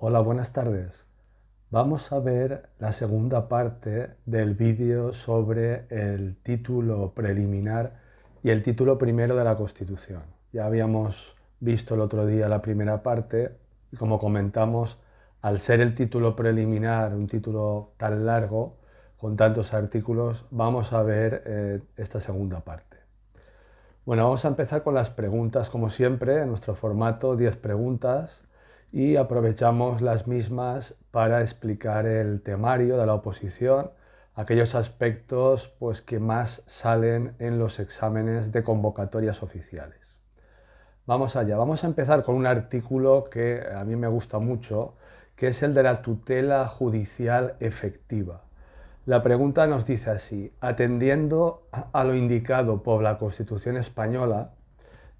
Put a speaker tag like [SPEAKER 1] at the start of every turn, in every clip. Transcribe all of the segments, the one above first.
[SPEAKER 1] Hola, buenas tardes. Vamos a ver la segunda parte del vídeo sobre el título preliminar y el título primero de la Constitución. Ya habíamos visto el otro día la primera parte y como comentamos, al ser el título preliminar un título tan largo, con tantos artículos, vamos a ver esta segunda parte. Bueno, vamos a empezar con las preguntas, como siempre, en nuestro formato 10 preguntas y aprovechamos las mismas para explicar el temario de la oposición, aquellos aspectos pues, que más salen en los exámenes de convocatorias oficiales. Vamos allá, vamos a empezar con un artículo que a mí me gusta mucho, que es el de la tutela judicial efectiva. La pregunta nos dice así: atendiendo a lo indicado por la Constitución española,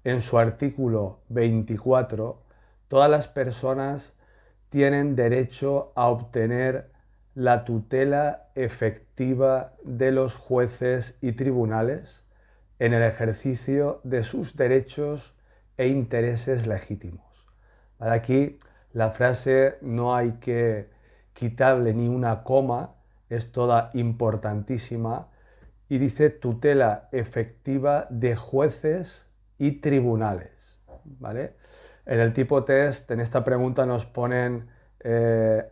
[SPEAKER 1] en su artículo 24, todas las personas tienen derecho a obtener la tutela efectiva de los jueces y tribunales en el ejercicio de sus derechos e intereses legítimos. Aquí la frase no hay que quitarle ni una coma, es toda importantísima y dice tutela efectiva de jueces y tribunales, ¿vale? En el tipo test, en esta pregunta nos ponen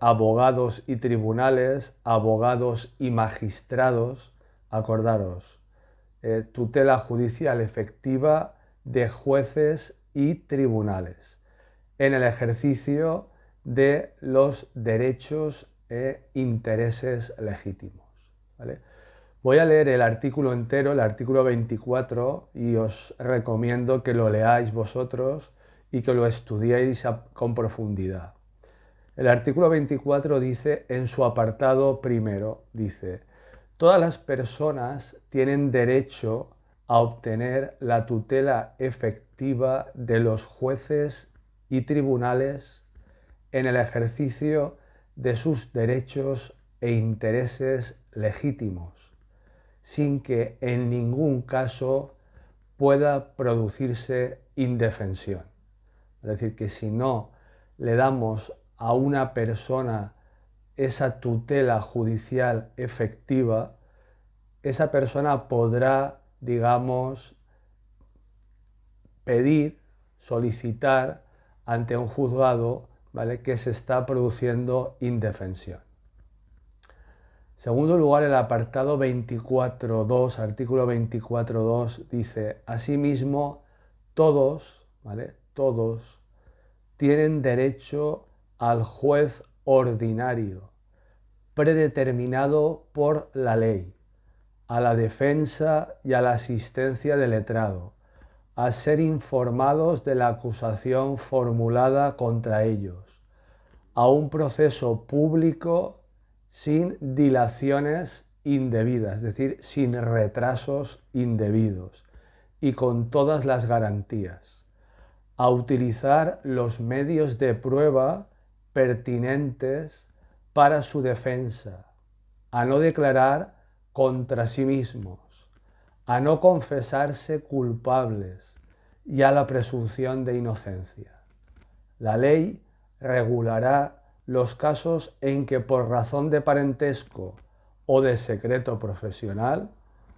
[SPEAKER 1] abogados y tribunales, abogados y magistrados. Acordaros, tutela judicial efectiva de jueces y tribunales en el ejercicio de los derechos e intereses legítimos, ¿vale? Voy a leer el artículo entero, el artículo 24, y os recomiendo que lo leáis vosotros y que lo estudiéis con profundidad. El artículo 24 dice, en su apartado primero, dice: todas las personas tienen derecho a obtener la tutela efectiva de los jueces y tribunales en el ejercicio de sus derechos e intereses legítimos, sin que en ningún caso pueda producirse indefensión. Es decir, que si no le damos a una persona esa tutela judicial efectiva, esa persona podrá, digamos, pedir, solicitar ante un juzgado, ¿vale?, que se está produciendo indefensión. Segundo lugar, el apartado 24.2, artículo 24.2, dice: asimismo, todos, ¿vale?, todos tienen derecho al juez ordinario, predeterminado por la ley, a la defensa y a la asistencia del letrado, a ser informados de la acusación formulada contra ellos, a un proceso público sin dilaciones indebidas, es decir, sin retrasos indebidos y con todas las garantías, a utilizar los medios de prueba pertinentes para su defensa, a no declarar contra sí mismos, a no confesarse culpables y a la presunción de inocencia. La ley regulará los casos en que por razón de parentesco o de secreto profesional,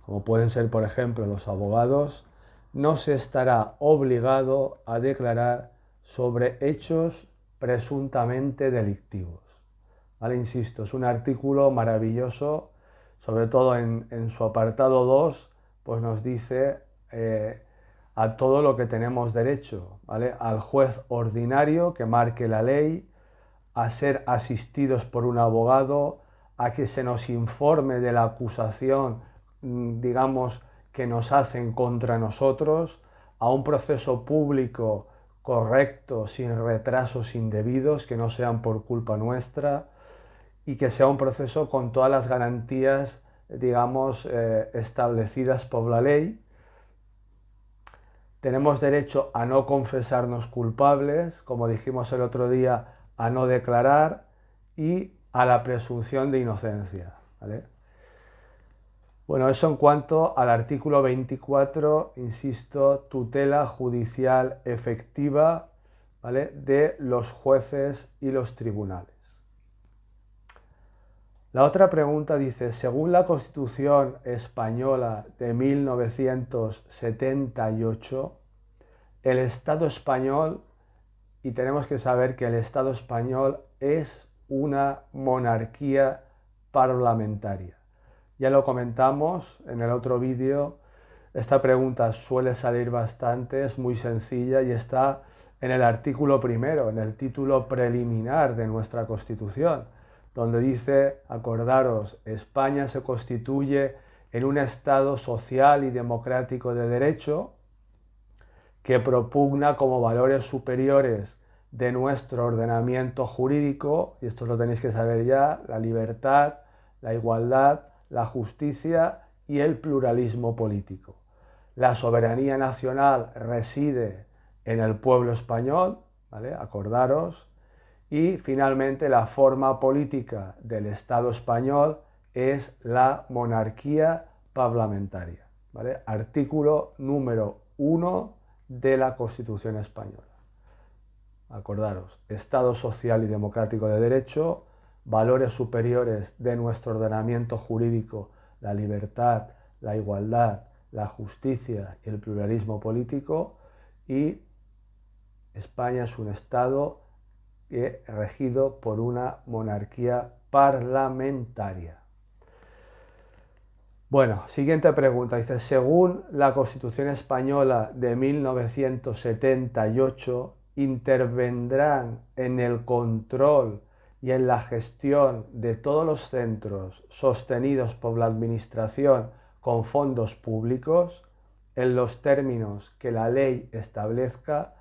[SPEAKER 1] como pueden ser por ejemplo los abogados, no se estará obligado a declarar sobre hechos presuntamente delictivos. ¿Vale? Insisto, es un artículo maravilloso, sobre todo en su apartado 2, pues nos dice a todo lo que tenemos derecho, ¿vale? Al juez ordinario que marque la ley, a ser asistidos por un abogado, a que se nos informe de la acusación, digamos, que nos hacen contra nosotros, a un proceso público correcto, sin retrasos indebidos, que no sean por culpa nuestra, y que sea un proceso con todas las garantías, digamos, establecidas por la ley. Tenemos derecho a no confesarnos culpables, como dijimos el otro día, a no declarar y a la presunción de inocencia, ¿vale? Bueno, eso en cuanto al artículo 24, insisto, tutela judicial efectiva, ¿vale?, de los jueces y los tribunales. La otra pregunta dice, según la Constitución española de 1978, el Estado español, y tenemos que saber que el Estado español es una monarquía parlamentaria. Ya lo comentamos en el otro vídeo, esta pregunta suele salir bastante, es muy sencilla y está en el artículo primero, en el título preliminar de nuestra Constitución, donde dice, acordaros, España se constituye en un Estado social y democrático de derecho que propugna como valores superiores de nuestro ordenamiento jurídico, y esto lo tenéis que saber ya, la libertad, la igualdad, la justicia y el pluralismo político. La soberanía nacional reside en el pueblo español, ¿vale?, acordaros, y finalmente la forma política del Estado español es la monarquía parlamentaria, ¿vale? Artículo número 1 de la Constitución española. Acordaros, Estado social y democrático de derecho, valores superiores de nuestro ordenamiento jurídico, la libertad, la igualdad, la justicia y el pluralismo político, y España es un Estado regido por una monarquía parlamentaria. Bueno, siguiente pregunta. Dice, según la Constitución española de 1978, intervendrán en el control y en la gestión de todos los centros sostenidos por la Administración con fondos públicos en los términos que la ley establezca.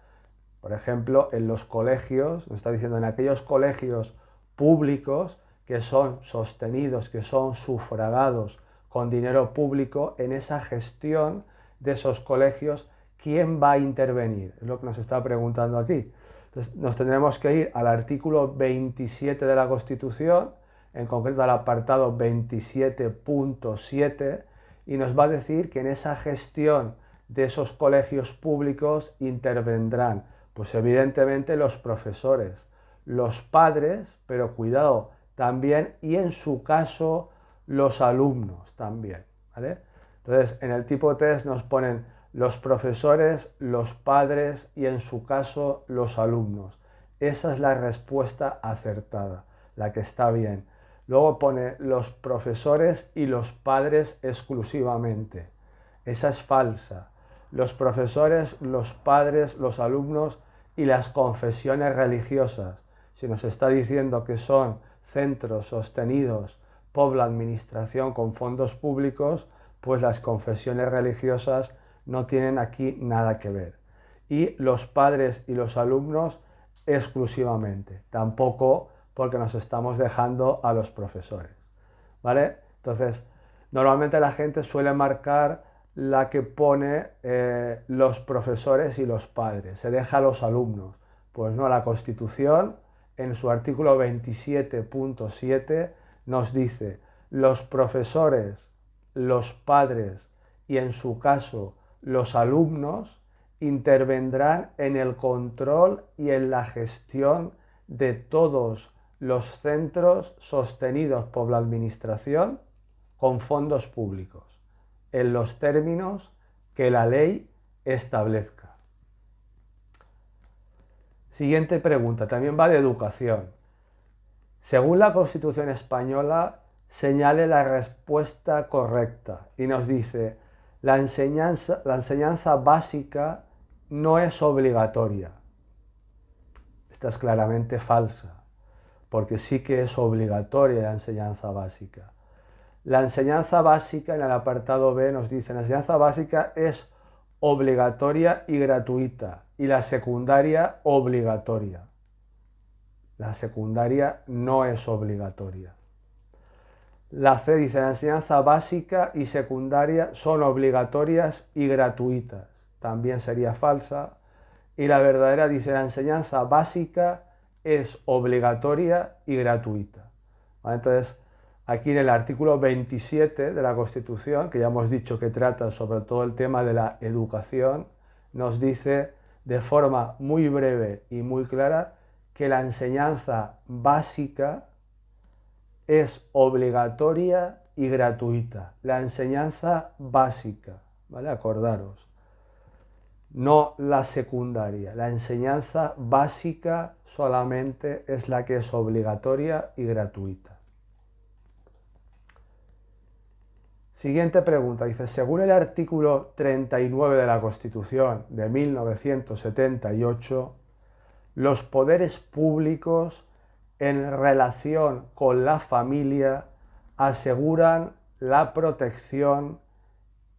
[SPEAKER 1] Por ejemplo, en los colegios, nos está diciendo, en aquellos colegios públicos que son sostenidos, que son sufragados con dinero público, en esa gestión de esos colegios, ¿quién va a intervenir? Es lo que nos está preguntando aquí. Entonces, nos tendremos que ir al artículo 27 de la Constitución, en concreto al apartado 27.7, y nos va a decir que en esa gestión de esos colegios públicos intervendrán, pues evidentemente los profesores, los padres, pero cuidado, también, y en su caso, los alumnos también, ¿vale? Entonces, en el tipo test nos ponen los profesores, los padres y en su caso los alumnos. Esa es la respuesta acertada, la que está bien. Luego pone los profesores y los padres exclusivamente. Esa es falsa. Los profesores, los padres, los alumnos y las confesiones religiosas. Si nos está diciendo que son centros sostenidos por la administración con fondos públicos, pues las confesiones religiosas no tienen aquí nada que ver. Y los padres y los alumnos exclusivamente, tampoco porque nos estamos dejando a los profesores, ¿vale? Entonces, normalmente la gente suele marcar la que pone los profesores y los padres, se deja a los alumnos. Pues no, la Constitución en su artículo 27.7 nos dice los profesores, los padres y en su caso los alumnos intervendrán en el control y en la gestión de todos los centros sostenidos por la Administración con fondos públicos, en los términos que la ley establezca. Siguiente pregunta, también va de educación. Según la Constitución española, señale la respuesta correcta y nos dice, la enseñanza básica no es obligatoria. Esta es claramente falsa, porque sí que es obligatoria la enseñanza básica. La enseñanza básica, en el apartado B, nos dice, la enseñanza básica es obligatoria y gratuita, y la secundaria obligatoria. La secundaria no es obligatoria. La C dice, la enseñanza básica y secundaria son obligatorias y gratuitas. También sería falsa. Y la verdadera dice, la enseñanza básica es obligatoria y gratuita. ¿Vale? Entonces, aquí en el artículo 27 de la Constitución, que ya hemos dicho que trata sobre todo el tema de la educación, nos dice, de forma muy breve y muy clara que la enseñanza básica es obligatoria y gratuita. La enseñanza básica, ¿vale? Acordaros. No la secundaria. La enseñanza básica solamente es la que es obligatoria y gratuita. Siguiente pregunta. Dice, según el artículo 39 de la Constitución de 1978, los poderes públicos en relación con la familia aseguran la protección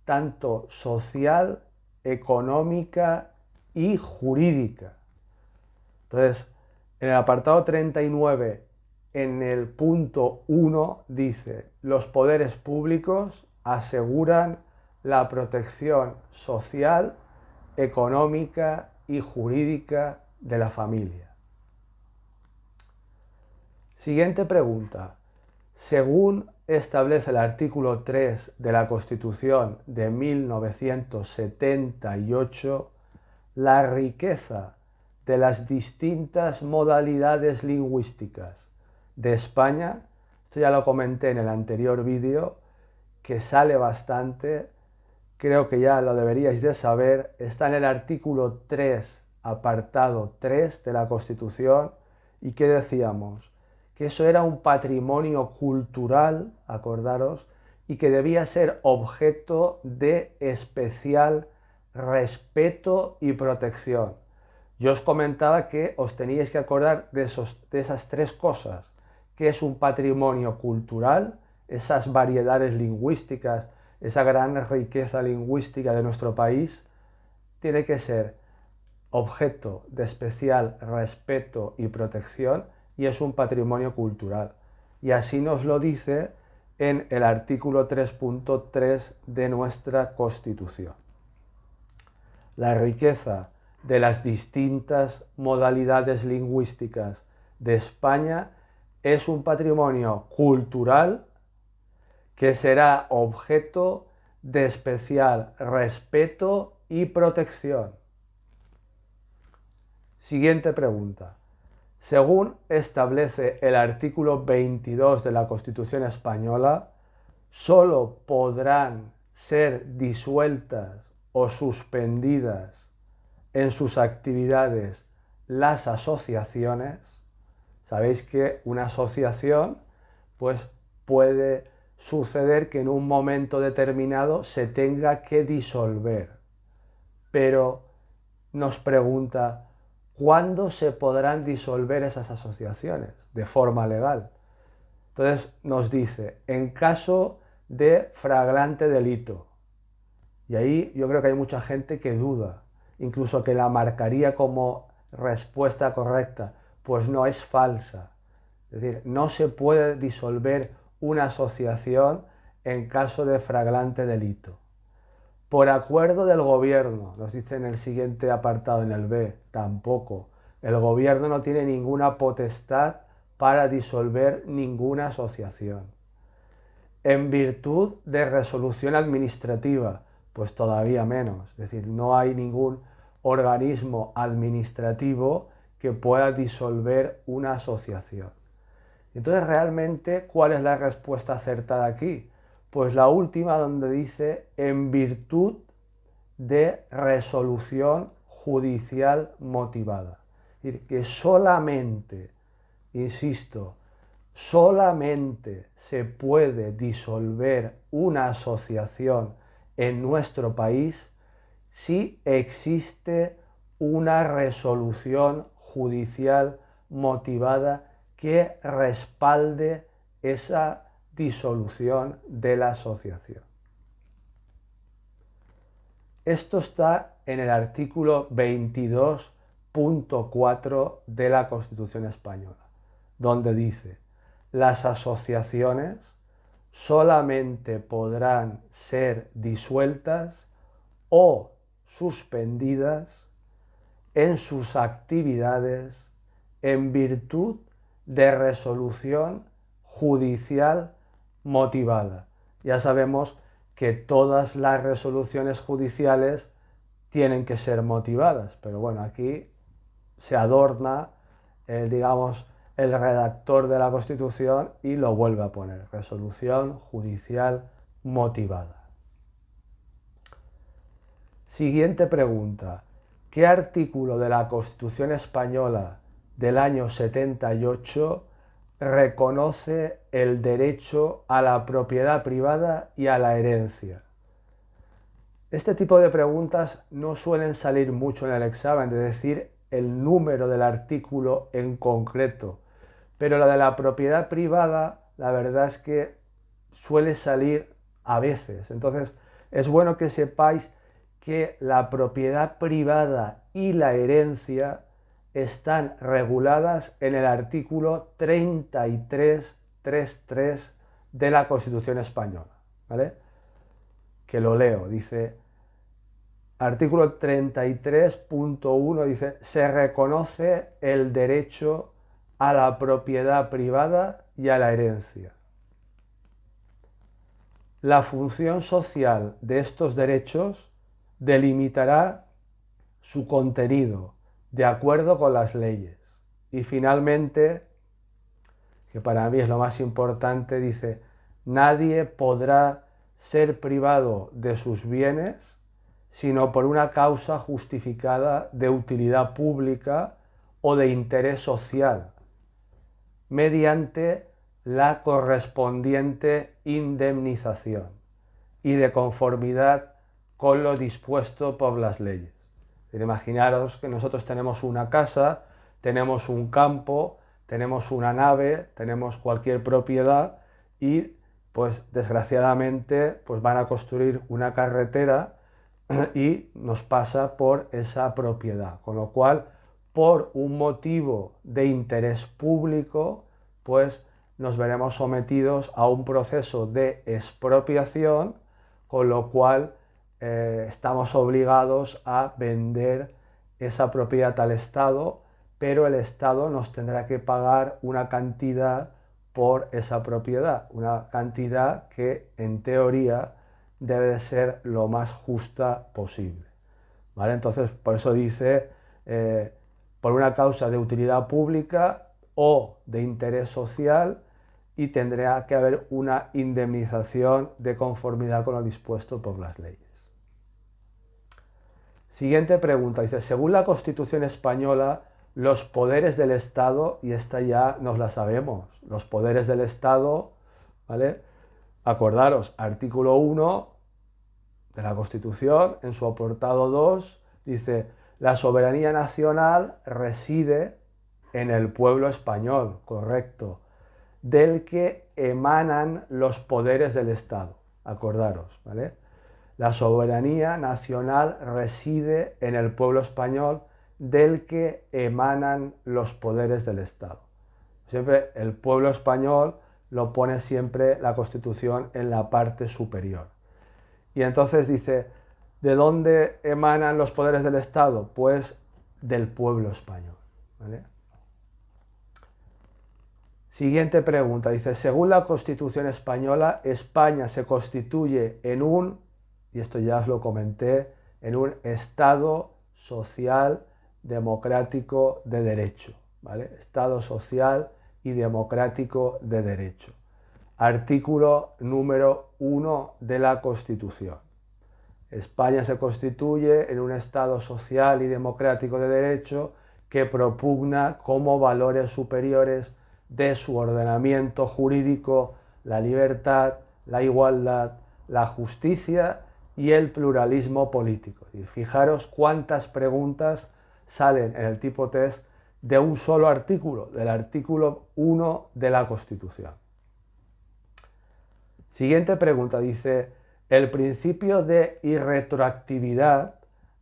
[SPEAKER 1] tanto social, económica y jurídica. Entonces, en el apartado 39, en el punto 1, dice, los poderes públicos aseguran la protección social, económica y jurídica de la familia. Siguiente pregunta. Según establece el artículo 3 de la Constitución de 1978, la riqueza de las distintas modalidades lingüísticas de España, esto ya lo comenté en el anterior vídeo, que sale bastante, creo que ya lo deberíais de saber, está en el artículo 3, apartado 3 de la Constitución, y ¿qué decíamos? Que eso era un patrimonio cultural, acordaros, y que debía ser objeto de especial respeto y protección. Yo os comentaba que os teníais que acordar de esas tres cosas, que es un patrimonio cultural, esas variedades lingüísticas, esa gran riqueza lingüística de nuestro país, tiene que ser objeto de especial respeto y protección y es un patrimonio cultural. Y así nos lo dice en el artículo 3.3 de nuestra Constitución. La riqueza de las distintas modalidades lingüísticas de España es un patrimonio cultural que será objeto de especial respeto y protección. Siguiente pregunta. Según establece el artículo 22 de la Constitución española, solo podrán ser disueltas o suspendidas en sus actividades las asociaciones. Sabéis que una asociación pues puede suceder que en un momento determinado se tenga que disolver. Pero nos pregunta, ¿cuándo se podrán disolver esas asociaciones de forma legal? Entonces nos dice, en caso de flagrante delito. Y ahí yo creo que hay mucha gente que duda, incluso que la marcaría como respuesta correcta. Pues no, es falsa. Es decir, no se puede disolver una asociación en caso de flagrante delito. Por acuerdo del gobierno, nos dice en el siguiente apartado, en el B, tampoco. El gobierno no tiene ninguna potestad para disolver ninguna asociación. En virtud de resolución administrativa, pues todavía menos. Es decir, no hay ningún organismo administrativo que pueda disolver una asociación. Entonces, realmente, ¿cuál es la respuesta acertada aquí? Pues la última, donde dice en virtud de resolución judicial motivada. Es decir, que solamente, insisto, solamente se puede disolver una asociación en nuestro país si existe una resolución judicial motivada que respalde esa disolución de la asociación. Esto está en el artículo 22.4 de la Constitución española, donde dice, las asociaciones solamente podrán ser disueltas o suspendidas en sus actividades en virtud de resolución judicial motivada. Ya sabemos que todas las resoluciones judiciales tienen que ser motivadas, pero bueno, aquí se adorna, digamos, el redactor de la Constitución y lo vuelve a poner, resolución judicial motivada. Siguiente pregunta. ¿Qué artículo de la Constitución española del año 78 reconoce el derecho a la propiedad privada y a la herencia? Este tipo de preguntas no suelen salir mucho en el examen, de decir el número del artículo en concreto, pero la de la propiedad privada, la verdad es que suele salir a veces. Entonces, es bueno que sepáis que la propiedad privada y la herencia están reguladas en el artículo 33.3.3 de la Constitución española, ¿vale? Que lo leo, dice, artículo 33.1, dice, se reconoce el derecho a la propiedad privada y a la herencia. La función social de estos derechos delimitará su contenido de acuerdo con las leyes. Y finalmente, que para mí es lo más importante, dice, nadie podrá ser privado de sus bienes sino por una causa justificada de utilidad pública o de interés social, mediante la correspondiente indemnización y de conformidad con lo dispuesto por las leyes. Imaginaros que nosotros tenemos una casa, tenemos un campo, tenemos una nave, tenemos cualquier propiedad y pues desgraciadamente pues van a construir una carretera y nos pasa por esa propiedad, con lo cual por un motivo de interés público pues nos veremos sometidos a un proceso de expropiación, con lo cual estamos obligados a vender esa propiedad al Estado, pero el Estado nos tendrá que pagar una cantidad por esa propiedad, una cantidad que en teoría debe de ser lo más justa posible, ¿vale? Entonces, por eso dice, por una causa de utilidad pública o de interés social, y tendrá que haber una indemnización de conformidad con lo dispuesto por las leyes. Siguiente pregunta, dice, según la Constitución española, los poderes del Estado, y esta ya nos la sabemos, los poderes del Estado, ¿vale? Acordaros, artículo 1 de la Constitución, en su apartado 2, dice, la soberanía nacional reside en el pueblo español, correcto, del que emanan los poderes del Estado, acordaros, ¿vale? La soberanía nacional reside en el pueblo español, del que emanan los poderes del Estado. Siempre el pueblo español lo pone siempre la Constitución en la parte superior. Y entonces dice, ¿de dónde emanan los poderes del Estado? Pues del pueblo español, ¿vale? Siguiente pregunta, dice, según la Constitución española, España se constituye en un, y esto ya os lo comenté, en un Estado social democrático de derecho, ¿vale? Estado social y democrático de derecho. Artículo número 1 de la Constitución. España se constituye en un Estado social y democrático de derecho que propugna como valores superiores de su ordenamiento jurídico la libertad, la igualdad, la justicia y el pluralismo político. Y fijaros cuántas preguntas salen en el tipo test de un solo artículo, del artículo 1 de la Constitución. Siguiente pregunta, dice, el principio de irretroactividad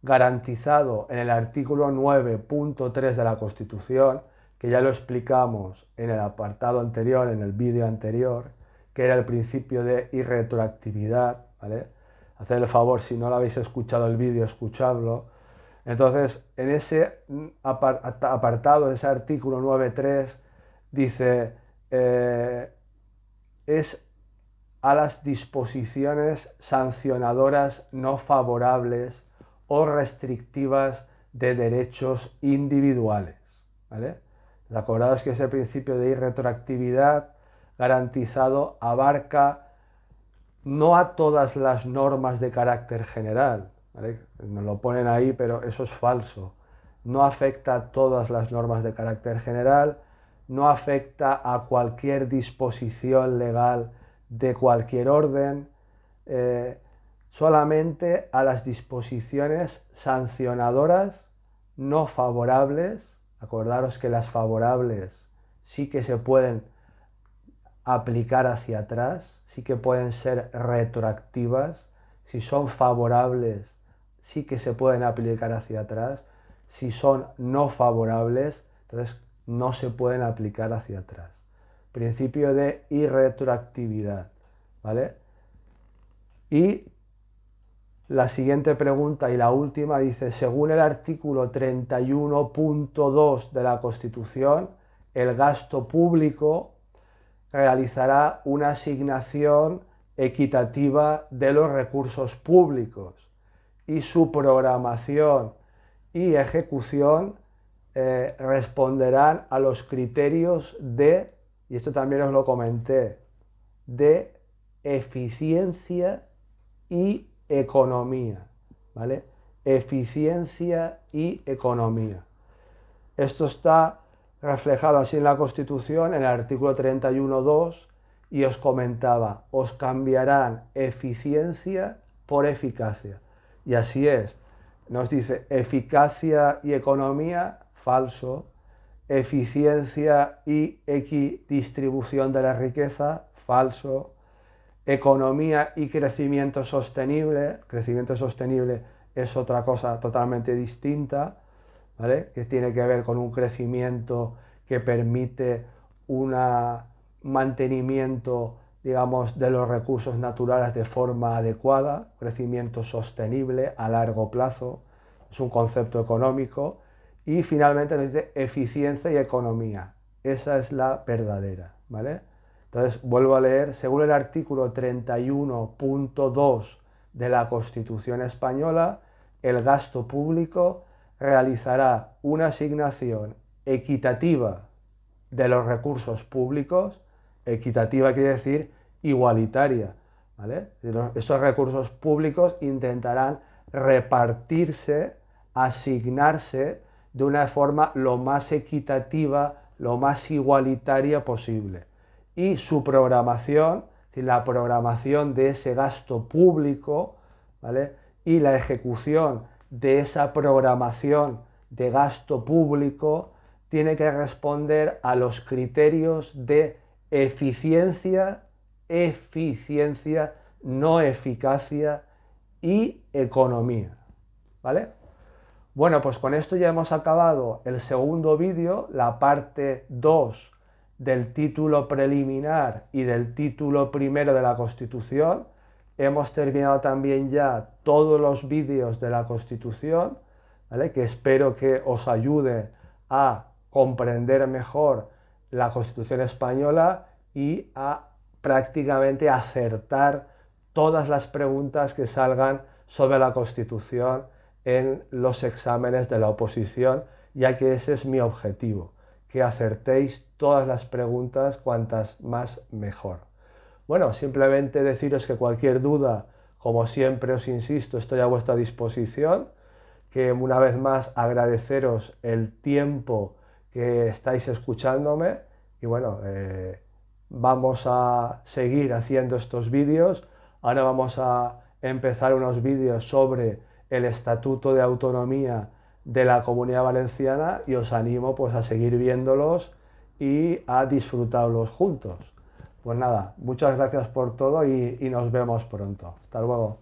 [SPEAKER 1] garantizado en el artículo 9.3 de la Constitución, que ya lo explicamos en el apartado anterior, en el vídeo anterior, que era el principio de irretroactividad, ¿vale? Haced el favor, si no lo habéis escuchado el vídeo, escuchadlo. Entonces, en ese apartado, en ese artículo 9.3, dice, es a las disposiciones sancionadoras no favorables o restrictivas de derechos individuales, ¿vale? Acordaos que ese principio de irretroactividad garantizado abarca no a todas las normas de carácter general, ¿vale? Nos lo ponen ahí, pero eso es falso. No afecta a todas las normas de carácter general, no afecta a cualquier disposición legal de cualquier orden, solamente a las disposiciones sancionadoras no favorables. Acordaros que las favorables sí que se pueden aplicar hacia atrás, sí que pueden ser retroactivas. Si son favorables, sí que se pueden aplicar hacia atrás. Si son no favorables, entonces no se pueden aplicar hacia atrás. Principio de irretroactividad, ¿vale? Y la siguiente pregunta y la última dice, según el artículo 31.2 de la Constitución, el gasto público realizará una asignación equitativa de los recursos públicos y su programación y ejecución responderán a los criterios de, y esto también os lo comenté, de eficiencia y economía, ¿vale? Eficiencia y economía. Esto está reflejado así en la Constitución, en el artículo 31.2, y os comentaba, os cambiarán eficiencia por eficacia. Y así es. Nos dice eficacia y economía, falso. Eficiencia y equidistribución de la riqueza, falso. Economía y crecimiento sostenible es otra cosa totalmente distinta, ¿vale? Que tiene que ver con un crecimiento que permite un mantenimiento, digamos, de los recursos naturales de forma adecuada, crecimiento sostenible a largo plazo, es un concepto económico. Y finalmente nos dice eficiencia y economía, esa es la verdadera, ¿vale? Entonces vuelvo a leer, según el artículo 31.2 de la Constitución española, el gasto público realizará una asignación equitativa de los recursos públicos. Equitativa quiere decir igualitaria, ¿vale? Esos recursos públicos intentarán repartirse, asignarse de una forma lo más equitativa, lo más igualitaria posible. Y su programación, la programación de ese gasto público, ¿vale? Y la ejecución de esa programación de gasto público tiene que responder a los criterios de eficiencia, no eficacia y economía, ¿vale? Bueno, pues con esto ya hemos acabado el segundo vídeo, la parte 2 del título preliminar y del título primero de la Constitución. Hemos terminado también ya todos los vídeos de la Constitución, ¿vale? Que espero que os ayude a comprender mejor la Constitución española y a prácticamente acertar todas las preguntas que salgan sobre la Constitución en los exámenes de la oposición, ya que ese es mi objetivo, que acertéis todas las preguntas, cuantas más mejor. Bueno, simplemente deciros que cualquier duda, como siempre os insisto, estoy a vuestra disposición, que una vez más agradeceros el tiempo que estáis escuchándome y bueno, vamos a seguir haciendo estos vídeos. Ahora vamos a empezar unos vídeos sobre el Estatuto de Autonomía de la Comunidad Valenciana y os animo pues a seguir viéndolos y a disfrutarlos juntos. Pues nada, muchas gracias por todo y nos vemos pronto. Hasta luego.